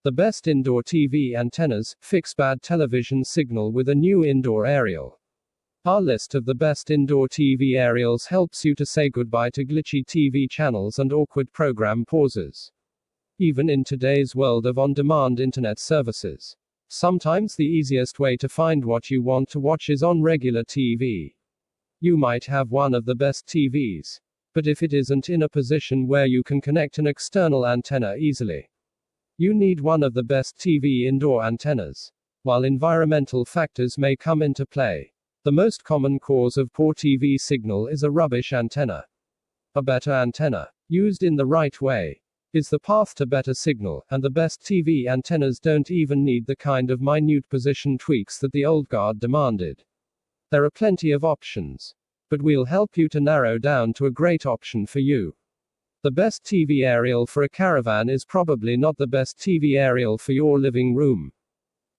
The best indoor TV antennas fix bad television signal with a new indoor aerial. Our list of the best indoor TV aerials helps you to say goodbye to glitchy TV channels and awkward program pauses. Even in today's world of on-demand internet services, sometimes the easiest way to find what you want to watch is on regular TV. You might have one of the best TVs, but if it isn't in a position where you can connect an external antenna easily, you need one of the best TV indoor antennas. While environmental factors may come into play, the most common cause of poor TV signal is a rubbish antenna. A better antenna, used in the right way, is the path to better signal, and the best TV antennas don't even need the kind of minute position tweaks that the old guard demanded. There are plenty of options, but we'll help you to narrow down to a great option for you. The best TV aerial for a caravan is probably not the best TV aerial for your living room.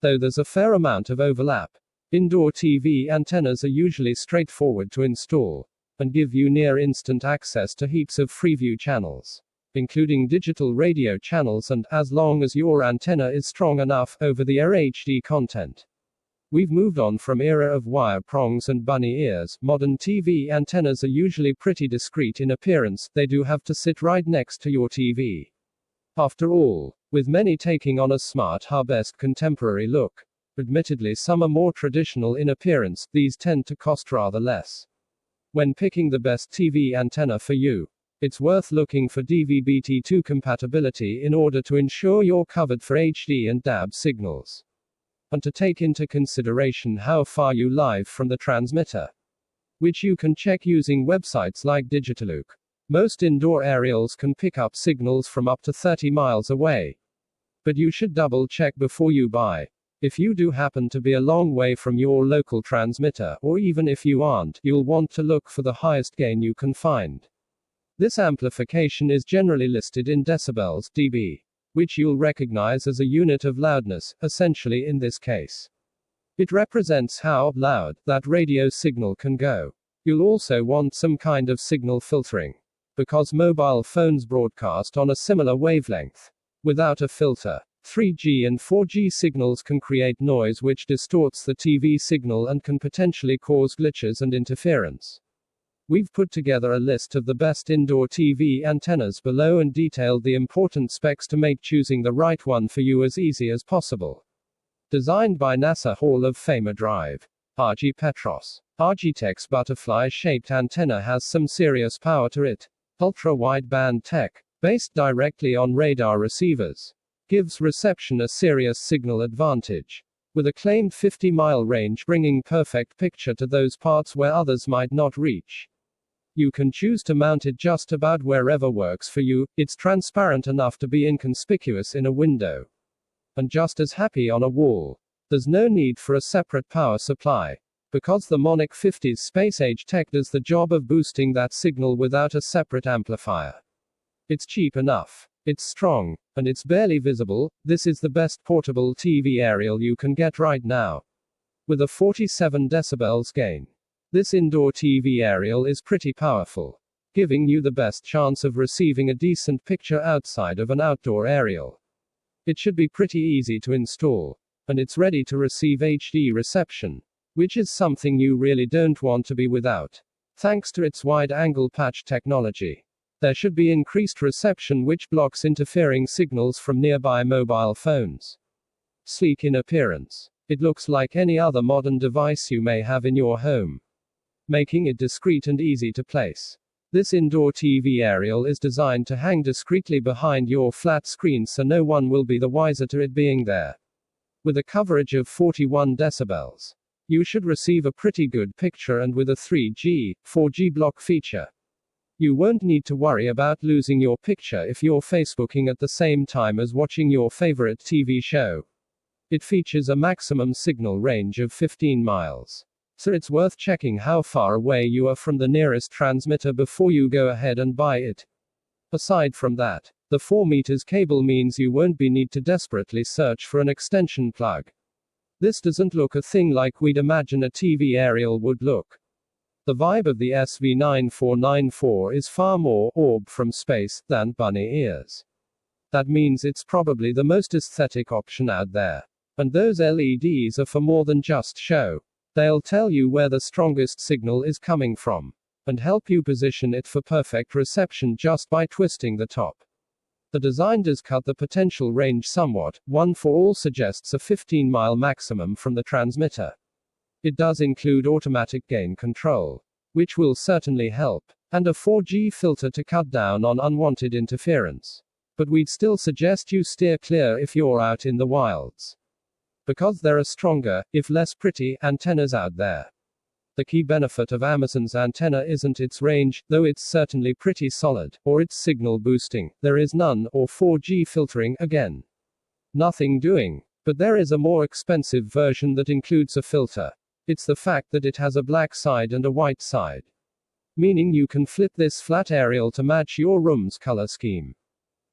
Though there's a fair amount of overlap. Indoor TV antennas are usually straightforward to install, and give you near instant access to heaps of Freeview channels, including digital radio channels and, as long as your antenna is strong enough, over-the-air HD content. We've moved on from era of wire prongs and bunny ears. Modern TV antennas are usually pretty discreet in appearance, they do have to sit right next to your TV. After all, with many taking on a smart hub-esque contemporary look, admittedly some are more traditional in appearance, these tend to cost rather less. When picking the best TV antenna for you, it's worth looking for DVB-T2 compatibility in order to ensure you're covered for HD and DAB signals, and to take into consideration how far you live from the transmitter, which you can check using websites like Digitalook. Most indoor aerials can pick up signals from up to 30 miles away, but you should double check before you buy. If you do happen to be a long way from your local transmitter, or even if you aren't, you'll want to look for the highest gain you can find. This amplification is generally listed in decibels, dB, which you'll recognize as a unit of loudness, essentially in this case. It represents how loud that radio signal can go. You'll also want some kind of signal filtering, because mobile phones broadcast on a similar wavelength. Without a filter, 3G and 4G signals can create noise which distorts the TV signal and can potentially cause glitches and interference. We've put together a list of the best indoor TV antennas below and detailed the important specs to make choosing the right one for you as easy as possible. Designed by NASA Hall of Famer Drive RG Petros. Argitech's butterfly-shaped antenna has some serious power to it. Ultra-wideband tech, based directly on radar receivers, gives reception a serious signal advantage, with a claimed 50-mile range bringing perfect picture to those parts where others might not reach. You can choose to mount it just about wherever works for you. It's transparent enough to be inconspicuous in a window, and just as happy on a wall. There's no need for a separate power supply, because the Monarch 50's space-age tech does the job of boosting that signal without a separate amplifier. It's cheap enough, it's strong, and it's barely visible. This is the best portable TV aerial you can get right now, with a 47 decibels gain. This indoor TV aerial is pretty powerful, giving you the best chance of receiving a decent picture outside of an outdoor aerial. It should be pretty easy to install, and it's ready to receive HD reception, which is something you really don't want to be without. Thanks to its wide-angle patch technology, there should be increased reception which blocks interfering signals from nearby mobile phones. Sleek in appearance, it looks like any other modern device you may have in your home, making it discreet and easy to place. This indoor TV aerial is designed to hang discreetly behind your flat screen so no one will be the wiser to it being there. With a coverage of 41 decibels, you should receive a pretty good picture, and with a 3G, 4G block feature, you won't need to worry about losing your picture if you're Facebooking at the same time as watching your favorite TV show. It features a maximum signal range of 15 miles. So it's worth checking how far away you are from the nearest transmitter before you go ahead and buy it. Aside from that, the 4 meters cable means you won't be need to desperately search for an extension plug. This doesn't look a thing like we'd imagine a TV aerial would look. The vibe of the SV9494 is far more orb from space than bunny ears. That means it's probably the most aesthetic option out there. And those LEDs are for more than just show. They'll tell you where the strongest signal is coming from, and help you position it for perfect reception just by twisting the top. The design does cut the potential range somewhat. 1 for all suggests a 15-mile maximum from the transmitter. It does include automatic gain control, which will certainly help, and a 4G filter to cut down on unwanted interference. But we'd still suggest you steer clear if you're out in the wilds, because there are stronger, if less pretty, antennas out there. The key benefit of Amazon's antenna isn't its range, though it's certainly pretty solid, or its signal boosting. There is none, or 4G filtering, again. Nothing doing. But there is a more expensive version that includes a filter. It's the fact that it has a black side and a white side, meaning you can flip this flat aerial to match your room's color scheme.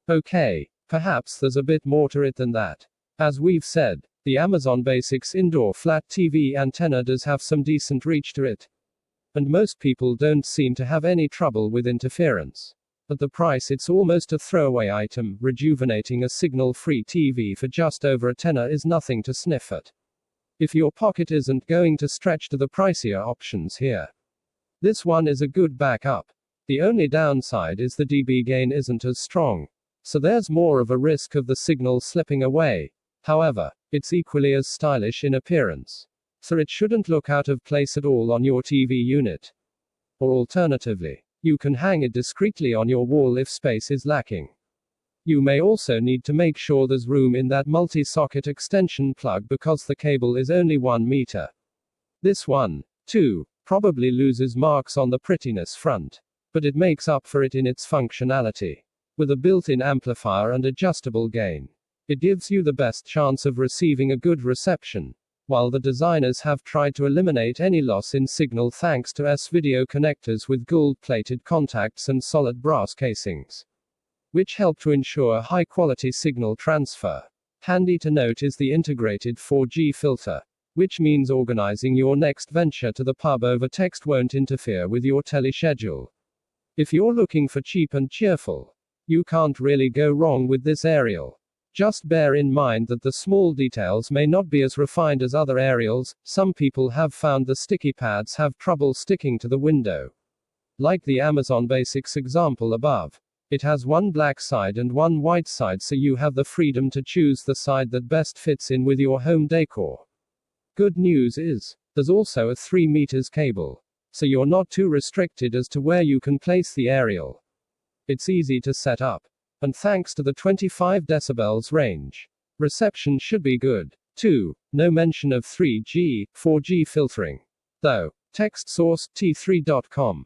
Okay, perhaps there's a bit more to it than that. As we've said, the Amazon Basics indoor flat TV antenna does have some decent reach to it, and most people don't seem to have any trouble with interference. At the price, it's almost a throwaway item. Rejuvenating a signal-free TV for just over a tenner is nothing to sniff at, if your pocket isn't going to stretch to the pricier options here. This one is a good backup. The only downside is the dB gain isn't as strong, so there's more of a risk of the signal slipping away. However, it's equally as stylish in appearance, so it shouldn't look out of place at all on your TV unit. Or alternatively, you can hang it discreetly on your wall if space is lacking. You may also need to make sure there's room in that multi-socket extension plug because the cable is only 1 meter. This one, too, probably loses marks on the prettiness front, but it makes up for it in its functionality. With a built-in amplifier and adjustable gain, it gives you the best chance of receiving a good reception, while the designers have tried to eliminate any loss in signal thanks to S-video connectors with gold-plated contacts and solid brass casings, which help to ensure high-quality signal transfer. Handy to note is the integrated 4G filter, which means organizing your next venture to the pub over text won't interfere with your teleschedule. If you're looking for cheap and cheerful, you can't really go wrong with this aerial. Just bear in mind that the small details may not be as refined as other aerials. Some people have found the sticky pads have trouble sticking to the window. Like the Amazon Basics example above. It has one black side and one white side, so you have the freedom to choose the side that best fits in with your home decor. Good news is, there's also a 3 meters cable, so you're not too restricted as to where you can place the aerial. It's easy to set up, and thanks to the 25 decibels range, reception should be good. 2. No mention of 3G, 4G filtering, though. Text source, t3.com.